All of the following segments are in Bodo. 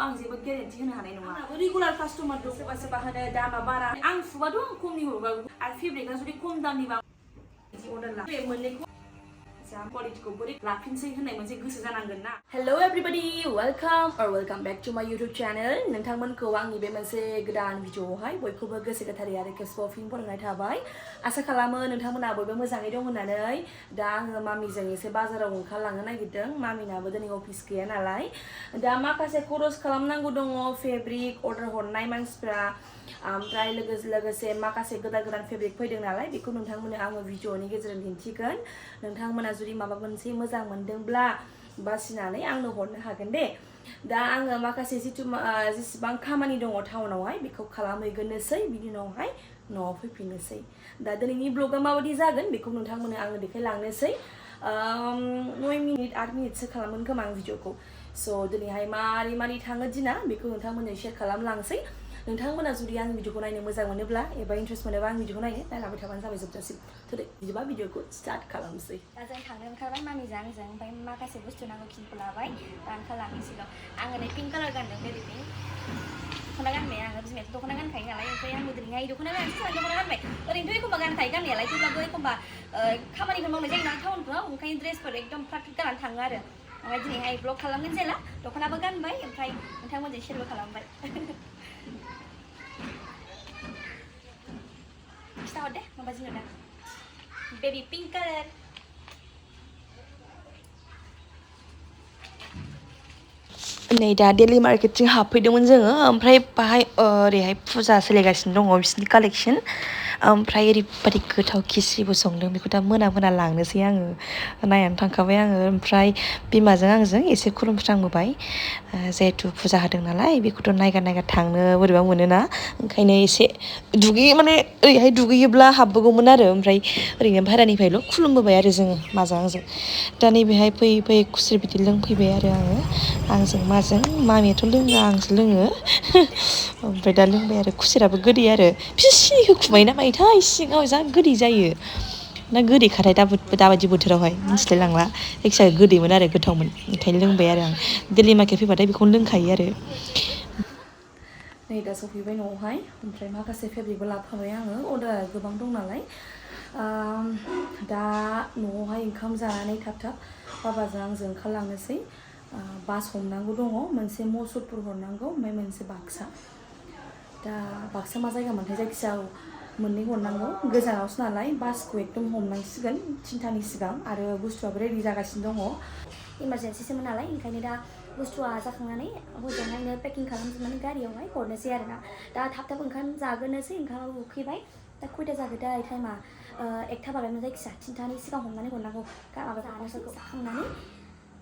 आं जेबो गेरेन्टि होनो हानाय नङा आंनाबो रेगुलार कास्टमार दं सोरबा सोरबा होनो दामा बारा आं सुबाथ' आं खमनि हरबाबो आरो फेब्रिकआ जुदि खम दामनिबा बिदि अर्डार ला बे मोननैखौ क्वालिटिखौ बोरै लाफिनसै होननाय मोनसे गोसो जानांगोन ना हेलो एभरिबॉडी वेलकम बैक टू माय यूट्यूब चैनल नोंथांमोनखौ आंनि बे मोनसे गोदान भिडिअआवहाय बयखौबो गोसो गोथारै आरो खेबसेबाव फिन बरायनाय थाबाय आसा खालामो नोंथांमोना बयबो मोजाङै दं होननानै दा आङो मामिजों एसे बाजाराव ओंखारलांनो नागिरदों मामिनाबो दिनै अफिस गैया नालाय दा माखासे खरस खालामनांगौ दङ फेब्रिक अर्डार हरनाय मानसिफ्रा ओमफ्राय लोगोसे माखासे गोदान फेब्रिक फैदों नालाय बेखौ नोंथांमोननो आङो भिडिअनि गेजेरजों दिन्थिगोन नोंथांमोना जुदि माबा मोनसे मोजां मोनदोंब्ला बासिनानै आंनो हरनो हागोन दे दा आङो माखासे जेसेबां खामानि दङ टाउनावहाय बेखौ खालामहैग्रोनोसै बिनि उनावहाय न'आव फैफिननोसै दा दिनैनि ब्लगा माबायदि जागोन बेखौ नोंथांमोननो आङो देखायलांनोसै 9 मिनिट 8 मिनिटसो खालामगोन खोमा आं भिडिअखौ स' दिनैहाय मारै थाङो दिना बेखौ नोंथांमोननो शेयार खालामलांसै नोंथांमोना जुदि आं भिडिअखौ नायनो मोजां मोनोब्ला एबा इन्ट्रेस्ट मोनोबा आं भिडिअखौ नायलांबाय थाबानो जाबाय जोबजासिम बिदिबा भिडिअखौ स्टार्ट खालामसै दा जों थांनो ओंखारबाय मामिजों आंजों ओमफ्राय माखासे बुस्थु नांगौ खिनिखौ लाबाय दा ओंखारलांनोसैल' आङो नै पिंक कालार गानदों बेबि पिंक दख'ना गानबाय आङो बिमायाथ' दख'ना गानखायो नालाय ओमफ्राय आंबो दिनैहाय दख'ना गानसै सानसे दख'ना गानबाय ओरैनोथ' एखमबा गानखायो गाननायालाय थेवब्लाबो एखमबा खामानिफोर मावनाय जायो ना टाउनफ्राव ओंखायनो ड्रेसफोर एकदम फ्राट गाननानै थाङो आरो ओमफ्राय दिनैहाय ब्लग खालामगोन जेला दख'नाबो गानबाय ओमफ्राय नोंथांमोनजों शेयारबो खालामबाय खिथाहर दे माबायदि नुदों बेबि पिंक कालार नै दा डेली मार्केटथिं हाबफैदोंमोन जोङो ओमफ्राय बाहाय ओरैहाय फुजा सोलिगासिनो दङ बिसोरनि कालेक्शन ओमफ्राय ओरैबायदि गोथाव खिस्रिबो संदों बेखौ दा मोना लांनोसै आङो नायनानै थांखाबाय आङो ओमफ्राय बिमाजों आंजों एसे खुलुमस्रांबोबाय जिहेथु फुजा होदों नालाय बेखौथ' नायगार थांनो बोरैबा मोनोना ओंखायनो एसे माने ओरैहाय दुगैयोब्ला हाबबोगौमोन आरो ओमफ्राय ओरैनो बाहेरानिफ्रायल' खुलुमबोबाय आरो जोङो माजों आंजों दा नैबेहाय फैयै खुस्रि बिदि लोंफैबाय आरो आंजों माजों मामियाथ' लोङा आंसो लोङो ओमफ्राय दा लोंबाय आरो खुसेराबो गोदै आरो बिसोर सिनिखौ खुबाय ना मायोथाय सिङाव जा गोदै जायो ना गोदैखाथाय दाबायदि बोथोरावहाय मिथिलाय लांला जायखिजाया गोदैमोन आरो गोथावमोन ओंखायनो लोंबाय आरो आं डेली मार्केट फैबाथाय बेखौनो लोंखायो आरो नै दा सफैबाय न'आवहाय ओमफ्राय माखासे फेब्रिकबो लाबोफाबाय आङो अर्डार गोबां दं नालाय दा न'आवहाय ओंखाम जानानै थाब बाबाजों आंजों ओंखारलांनोसै बास हमनांगौ दङ मोनसे मुसुलपुर हरनांगौ ओमफ्राय मोनसे बाक्सा दा बाक्सा मा जायगा मोनथाय जायखिजाया मोननै हरनांगौ गोजानावसो नालाय बासखौ एकदम हमनांसिगोन 3थानि सिगां आरो बुस्थुआबो रेडि जागासिनो दङ इमारजेन्सिसोमोन नालाय ओंखायनो दा बुस्थुआ जाखांनानै हजोंहायनो पेकिं खालामजोबनानै गारियावहाय हरनोसै आरोना दा थाब ओंखाम जाग्रोनोसै ओंखामाबो उखैबाय दा खयथा जाखोथाय टाइमा 1था बारबायमोन जायखिजाया 3थानि सिगां हमनानै हरनांगौ माबाफोरखौ जाखांनानै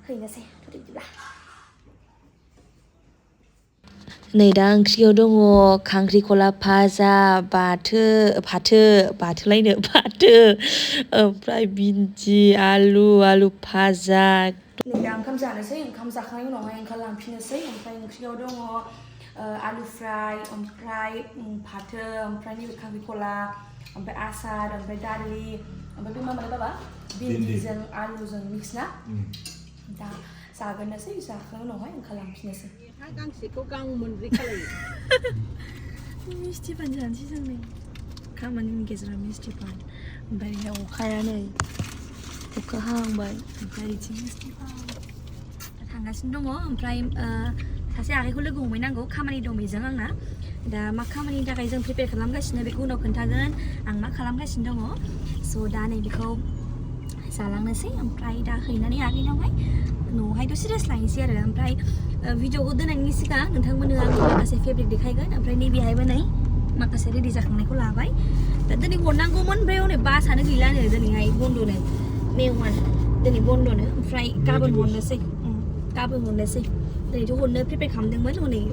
हैनोसै बिदिब्ला नै दा ओंख्रियाव दङ खांख्रिखला भाजा फाथोलायनो ओमफ्राय भिन्दि आलु भाजा नै दा ओंखाम जानोसै ओंखाम जाखांनायनि उनावहाय ओंखारलांफिननोसै ओमफ्राय ओंख्रियाव दङ आलु फ्राय ओमफ्राय फाथो ओमफ्राय नैबे खांख्रिखला ओमफ्राय आसार ओमफ्राय दालि ओमफ्राय बे मा मोनो बाबा भिन्दिजों आलुजों मिक्स ना दा जाग्रोनोसै जाखांनायनि उनावहाय ओंखारलांफिननोसै गांसेखौ गां मोनब्रै खालायो मिस्थि पान जानोसै जों नै खामानिनि गेजेराव मिस्थि पान ओमफ्राय अखाया नै अखा हांबाय ओमफ्राय बिथिं मिस्थि पान थांगासिनो दङ ओमफ्राय सासे आगैखौ लोगो हमहैनांगौ खामानि दं बेजों आंना दा मा खामानिनि थाखाय जों प्रिपेयार खालामगासिनो बेखौ उनाव खोन्थागोन आं मा खालामगासिनो दङ स' दा नै बेखौ जालांनोसै ओमफ्राय दा हैनानै आगैनावहाय न'आवहाय दसे रेस्ट लायनोसै आरो ओमफ्राय भिडिअखौ दोननायनि सिगां नोंथांमोननो आं माखासे फेब्रिक देखायगोन ओमफ्राय नैबेहायबो नै माखासे रेडि जाखांनायखौ लाबाय दा दिनै हरनांगौमोन ओमफ्राय हनै बासआनो गैलानो दिनैहाय बन्द'नो मे 1 दिनै बन्द'नो ओमफ्राय गाबोन हरनोसै दिनैथ' हरनो प्रिपेयार खालामदोंमोन हनै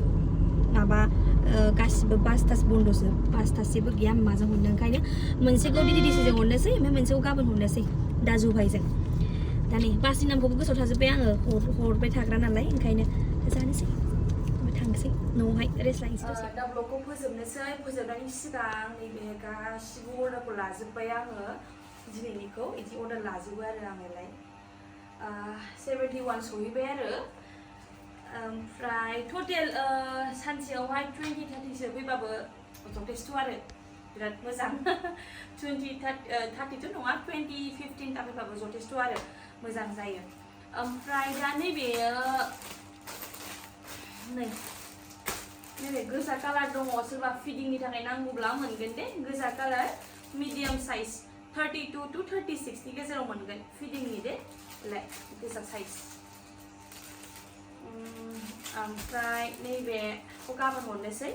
माबा गासिबो बास बन्द'सो बास जेबो गैया माजों हरनो ओंखायनो मोनसेखौ DDDCजों हरनोसै ओमफ्राय मोनसेखौ गाबोन हरनोसै दाजु भाइजों दा नै बासनि नामखौबो गोसोआव थाजोब्बाय आङो हरबाय थाग्रा नालाय ओंखायनो जानोसै थांसै न'आवहाय रेस्ट लायनोसै दा ब्लगखौ फोजोबनायनि सिगां नैबे गासिबो अर्डारखौ लाजोब्बाय आङो दिनैनिखौ बिदि अर्डार लाजोबो आरो आङोलाय 71 सहैबाय आरो ओमफ्राय टटेल सानसेयावहाय 20-30 सो फैबाबो जथेस्थ' आरो बिराद मोजां 20-30 नङा 20-15 ता फैबाबो जथेस्थ' आरो मोजां जायो ओमफ्राय दा नैबे गोजा कालार दङ सोरबा फिडिंनि थाखाय नांगौब्ला मोनगोन दे गोजा कालार मिडियाम साइज 32 to 36 नि गेजेराव मोनगोन फिडिंनि दे गोजा साइज ओमफ्राय नैबेखौ गाबोन हरनोसै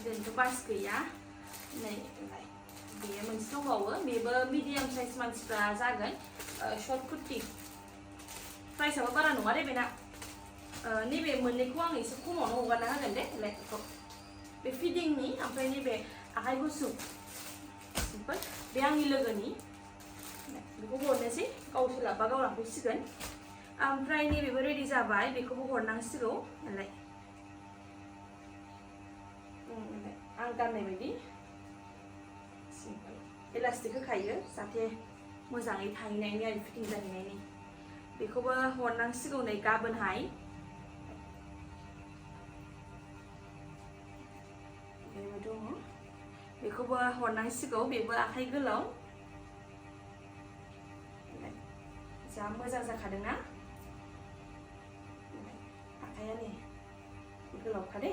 दिनैथ' बास गैया नै बेयो मोनसे दंबावो बेबो मिडियाम साइज मानसिफ्रा जागोन शर्ट कुर्ति प्राइसआबो बारा नङा दे बेना नैबे मोननैखौ आं एसे खमावनो हगारना होगोन दे बेखौ बे फिडिंनि ओमफ्राय नैबे आखाइ गुसुं सिम्पोल बे आंनि लोगोनि बेखौ हरनोसै गाव सोलाबबा गाव लांफैसिगोन ओमफ्राय नैबेबो रेडि जाबाय बेखौबो हरनांसिगौ नालाय आं गाननाय बायदि सिम्पोल इलास्टिक होखायो जाहाथे मोजाङै थाहैनायनि आरो फिटिं जाहैनायनि बेखौबो हरनांसिगौ नै गाबोनहाय बेबो दङ बेखौबो हरनांसिगौ बेबो आखाइ गोलाव जा मोजां जाखादोंना आखाइया नै गोलावखा दे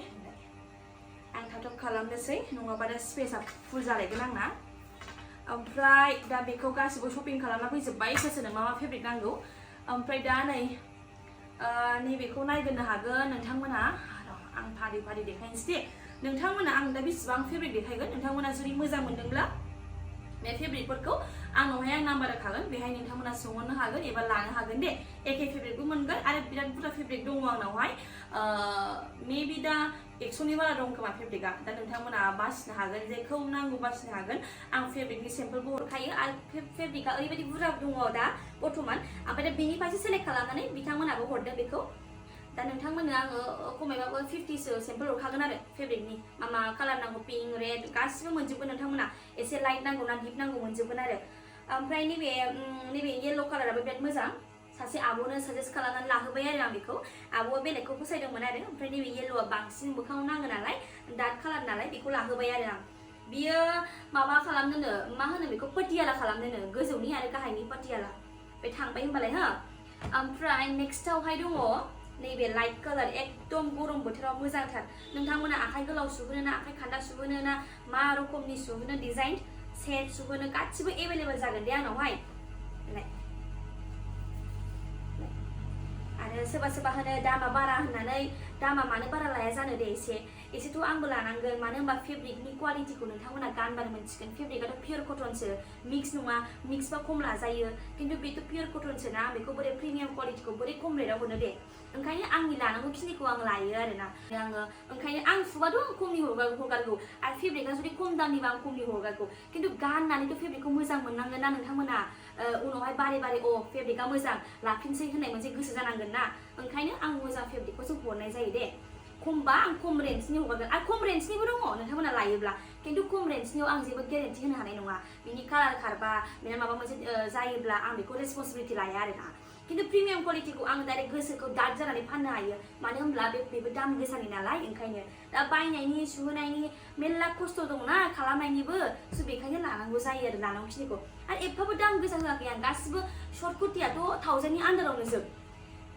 आं थाब खालामनोसै नङाबा दा स्पेसआ फुल जालायगोन आंना ओमफ्राय दा बेखौ गासिबो शपिं खालामना फैजोब्बाय सोरनो मा फेब्रिक नांगौ ओमफ्राय दा नैबेखौ नायग्रोनो हागोन नोंथांमोना आं फारि फारि देखायनोसै दे नोंथांमोना आं दा बेसेबां फेब्रिक देखायगोन नोंथांमोना जुदि मोजां मोनदोंब्ला बे फेब्रिकफोरखौ आंनावहाय आं नाम्बार होखागोन बेहाय नोंथांमोना सोंहरनो हागोन एबा लानो हागोन दे एखे फेब्रिकबो मोनगोन आरो बिराद बुरजा फेब्रिक दङ आंनावहाय मेबि दा 100नि बारा दं खोमा फेब्रिकआ दा नोंथांमोना बासिनो हागोन जेखौ नांगौ बासिनो हागोन आं फेब्रिकनि सेम्पोलबो हरखायो आरो फेब्रिकआ ओरैबायदि बुरजा दङ दा बर्थमान ओमफ्राय दा बेनिफ्रायसो सेलेक्ट खालामनानै बिथांमोनाबो हरदों बेखौ दा नोंथांमोननो आङो खमायबाबो 50 सो सेम्पोल हरखागोन आरो फेब्रिकनि मा कालार नांगौ पिंक रेड गासिबो मोनजोबगोन नोंथांमोना एसे लाइट नांगौ ना डिप नांगौ मोनजोबगोन आरो ओमफ्राय नैबे येल्ल' कालाराबो बिराद मोजां सासे आब'नो साजेस्ट खालामनानै लाहोबाय आरो आं बेखौ आब'आ बेलेगखौ फसायदोंमोन आरो ओमफ्राय नैबे येल्ल'आ बांसिन मोखाङाव नाङो नालाय डार्क कालार नालाय बेखौ लाहोबाय आरो आं बियो माबा खालामनोनो मा होनो बेखौ पटियाला खालामनोनो गोजौनि आरो गाहायनि पटियाला बे थांबाय होनबालाय हो ओमफ्राय नेक्स्टआवहाय दङ नैबे लाइट कालार एकदम गरम बोथोराव मोजांथार नोंथांमोना आखाइ गोलाव सुहोनो ना आखाइ खान्दा सुहोनो ना मा रोखोमनि सुहोनो डिजाइन सेट सुहोनो गासिबो एभेलेबल जागोन दे आंनावहाय आरो सोरबा होनो दामा बारा होननानै दामा मानो बारा लाया जानो दे एसेथ' आंबो लानांगोन मानो होनबा फेब्रिकनि क्वालिटिखौ नोंथांमोना गानबानो मोनसिगोन फेब्रिकआथ' पियर कटनसो मिक्स नङा मिक्सबा खम लाजायो खिन्थु बेथ' पियर कटनसो ना बेखौ बोरै प्रिमियाम क्वालिटिखौ बोरै खम रेटआव हरनो दे ओंखायनो आंनि लानांगौ खिनिखौ आं लायो आरोना आङो ओंखायनो आं सुबाथ' आं खमनि हरगारगौ आरो फेब्रिकआ जुदि खम दामनिबा आं खमनि हरगारगौ खिन्थु गाननानैथ' फेब्रिकखौ मोजां मोननांगोन ना नोंथांमोना उनावहाय बारे फेब्रिकआ मोजां लाफिनसै होननाय मोनसे गोसो जानांगोन ना ओंखायनो आं मोजां फेब्रिकखौसो हरनाय जायो दे खमबा आं खम रेन्जनि हरगारगोन आरो खम रेन्जनिबो दङ नोंथांमोना लायोब्ला खिन्थु खम रेन्जनियाव आं जेबो गेरेन्टि होनो हानाय नङा बिनि कालार खारबा बेना माबा मोनसे जायोब्ला आं बेखौ रेसपन्सिबिलिटि लाया आरोना खिन्थु प्रिमियाम क्वालिटिखौ आं डाइरेक्ट गोसोखौ दाद जानानै फाननो हायो मानो होनब्ला बेबो दाम गोसानि नालाय ओंखायनो दा बायनायनि सुहोनायनि मेरला खस्थ' दंना खालामनायनिबो स' बेखायनो लानांगौ जायो आरो लानांगौखिनिखौ आरो एफाबो दाम गोसा होआखै आं गासिबो शर्ट कुर्टियाथ' 1000नि आन्दारावनो जोब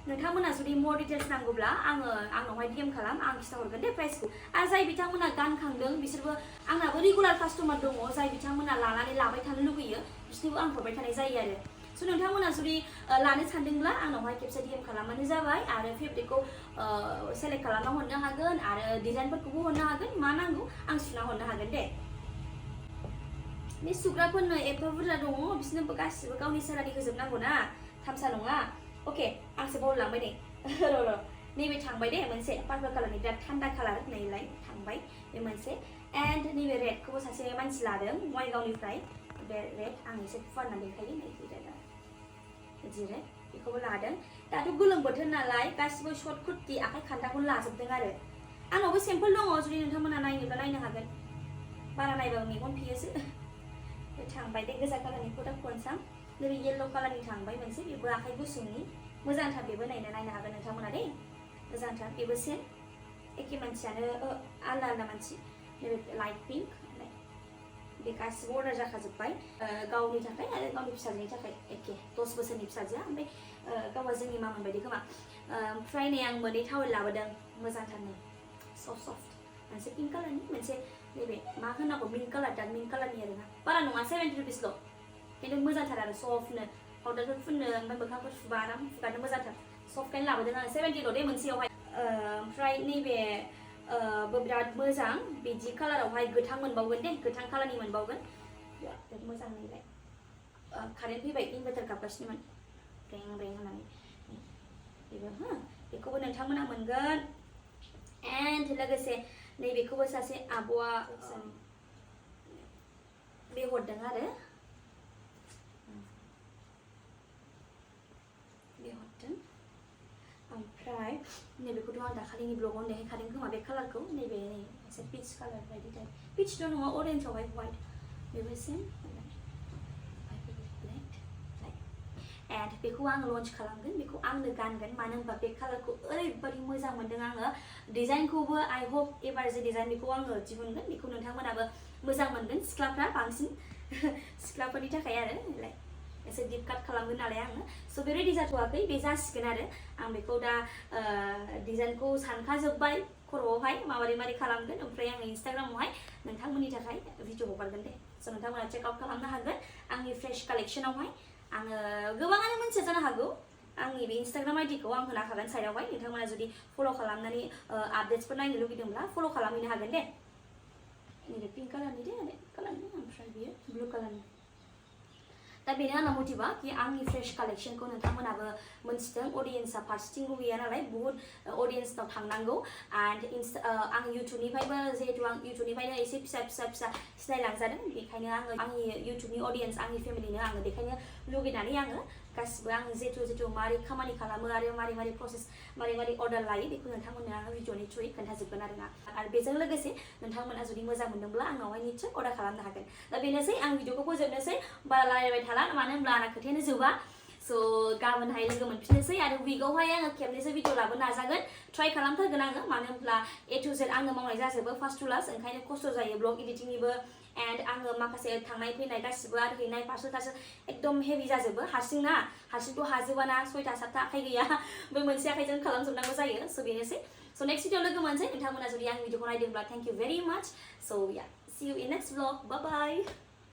नोंथांमोना जुदि मोर डिटेल्स नांगौब्ला आंनावहाय DM खालाम आं खिथाहरगोन दे प्राइसखौ आरो जाय बिथांमोना गानखांदों बिसोरबो आंनाबो रेगुलार कास्टमार दङ जाय बिथांमोना लानानै लाबाय थानो लुगैयो बिसोरनोबो आं हरबाय थानाय जायो आरो स' नोंथांमोना जुदि लानो सानदोंब्ला आंनावहाय खेबसे DM खालामबानो जाबाय आरो फेब्रिकखौ सेलेक्ट खालामना हरनो हागोन आरो डिजाइनफोरखौबो हरनो हागोन मा नांगौ आं सुना हरनो हागोन दे बे सुग्राफोरनो एफा बुरजा दङ बिसोरनोबो गासिबो गावनि सेलारि होजोबनांगौ ना थामसा नङा अके आंसो बावलांबाय नै र' नैबे थांबाय दे मोनसे पार्पल कालारनि बिराद थान्दा कालार नैलाय थांबाय बे मोनसे एन्ड नैबे रेडखौबो सासे मानसि लादों बङाइगावनिफ्राय बे रेड आं एसे फुवारना देखायो नै बिदि रेड बेखौबो लादों दाथ' गोलोम बोथोर नालाय गासिबो शर्ट कुर्ति आखाइ खान्दाखौनो लाजोबदों आरो आंनावबो सेम्पोल दङ जुदि नोंथांमोना नायनोब्ला नायनो हागोन बारा नायबा मेगन फियोसो बे थांबाय दे गोजा कालारनिखौ दा खनसां नैबे येल्ल' कालारनि थांबाय मोनसे बेबो आखाइ गुसुंनि मोजांथार बेबो नायनो हागोन नोंथांमोना दे मोजांथार बेबो सेम एखे मानसियानो आलदा आलदा मानसि नैबे लाइट पिंक बे गासिबो अर्डार जाखाजोब्बाय गावनि थाखाय आरो गावनि फिसाजोनि थाखाय एखे 10 बोसोरनि फिसाजोआ ओमफ्राय गावहा जोंनि मामोन बायदि खोमा ओमफ्राय नै आं मोननै टावेल लाबोदों मोजांथारनो सफ्ट मोनसे पिंक कालारनि मोनसे नैबे मा होनांगौ मिन्ट कालार डार्क मिन्ट कालारनि आरोना बारा नङा 70 रुपिसल' खिन्थु मोजांथार आरो सफ्टनो पाउडारफोर फुननो ओमफ्राय मोखांफोर सुबा आराम फुगारनो मोजांथार सफ्टखायनो लाबोदों आं 70ल' दे मोनसेयावहाय ओमफ्राय नैबे बिराद मोजां बिदि कालारावहाय गोथां मोनबावगोन दे गोथां कालारनि मोनबावगोन बिराद मोजां नैलाय कारेन्ट फैबाय इनभार्टार गाबगासिनोमोन रें रें होननानै बेबो बेखौबो नोंथांमोना मोनगोन एन्ड लोगोसे नैबेखौबो सासे आब'आ बे हरदों आरो बे हरदों ओमफ्राय नैबेखौथ' आं दाखालिनि ब्लगाव देखायखादों खोमा बे कालारखौ नैबे एसे पिच कालार बायदि टाइप पिचथ' नङा अरेन्जआवहाय वाइट बेबो सेम एन्ड बेखौ आं लन्च खालामगोन बेखौ आंनो गानगोन मानो होनबा बे कालारखौ ओरैबायदि मोजां मोन्दों आङो डिजाइनखौबो आइ होप एबार जे डिजाइन बेखौ आङो दिहुनगोन बेखौ नोंथांमोनाबो मोजां मोनगोन सिख्लाफ्रा बांसिन सिख्लाफोरनि थाखाय आरो एसे डिप काट खालामगोन नालाय आङो स' बे रेडि जाथ'वाखै बे जासिगोन आरो आं बेखौ दा डिजाइनखौ सानखाजोब्बाय खर'आवहाय माबोरै खालामगोन ओमफ्राय आङो इन्स्टाग्रामावहाय नोंथांमोननि थाखाय भिडिअ हगारगोन दे स' नोंथांमोना चेक आउट खालामनो हागोन आंनि फ्रेश कालेक्शनावहाय आङो गोबाङानो मोनथिया जानो हागौ आंनि बे इन्स्टाग्राम आइडिखौ आं होना हागोन साइडआवहाय नोंथांमोना जुदि फल' खालामनानै आपडेट्सफोर नायनो लुगैदोंब्ला फल' खालामहैनो हागोन दे नैबे पिंक कालारनि दे रेड कालारनि ओमफ्राय बियो ब्लु कालारनि दा बेनो आंना मटिभा कि आंनि फ्रेश कालेक्शनखौ नोंथांमोनाबो मोनथिथों अडियेन्सआ फारसेथिंबो गैया नालाय बुहुत अडियेन्सनाव थांनांगौ एन्ड आं इउटुबनिफ्रायबो जिहेतु आं इउटुबनिफ्रायनो एसे फिसा सिनायलांजादों बेखायनो आङो आंनि इउटुबनि अडियेन्स आंनि फेमिलिनो आङो देखायनो लुगैनानै आङो गासिबो आं जिहेतु मारै खामानि खालामो आरो मारै प्रसेस मारै अर्डार लायो बेखौ नोंथांमोननो आङो भिडिअनि थ्रुयै खोन्थाजोबगोन आरोना आरो बेजों लोगोसे नोंथांमोना जुदि मोजां मोनदोंब्ला आंनावहाय निस्सय अर्डार खालामनो हागोन दा बेनोसै आं भिडिअखौ फोजोबनोसै बारा रायलायबाय थाला मानो होनब्ला आंना खोथायानो जोबा स' गाबोनहाय लोगो मोनफिननोसै आरो उइकआवहाय आङो खेबनैसो भिडिअ लाबोनो नाजागोन ट्राइ खालामथारगोन आङो मानो होनब्ला A to Z आङो मावनाय जाजोबो फार्स्ट टु लास्ट ओंखायनो खस्थ' जायो ब्लग एडिटिंनिबो एन्ड आङो माखासे थांनाय फैनाय गासिबो आरो हैनाय पार्सेल एकदम हेभि जाजोबो हारसिंथ' हाजोबाना 6टा 7टा आखाइ गैया बे मोनसे आखाइजों खालामजोबनांगौ जायो स' बेनोसै स' नेक्स्ट भिडिअ लोगो मोनसै नोंथांमोना जुदि आंनि भिडिअखौ नायदोंब्ला थेंक इउ भेरि माच स' या see you in next vlog bye bye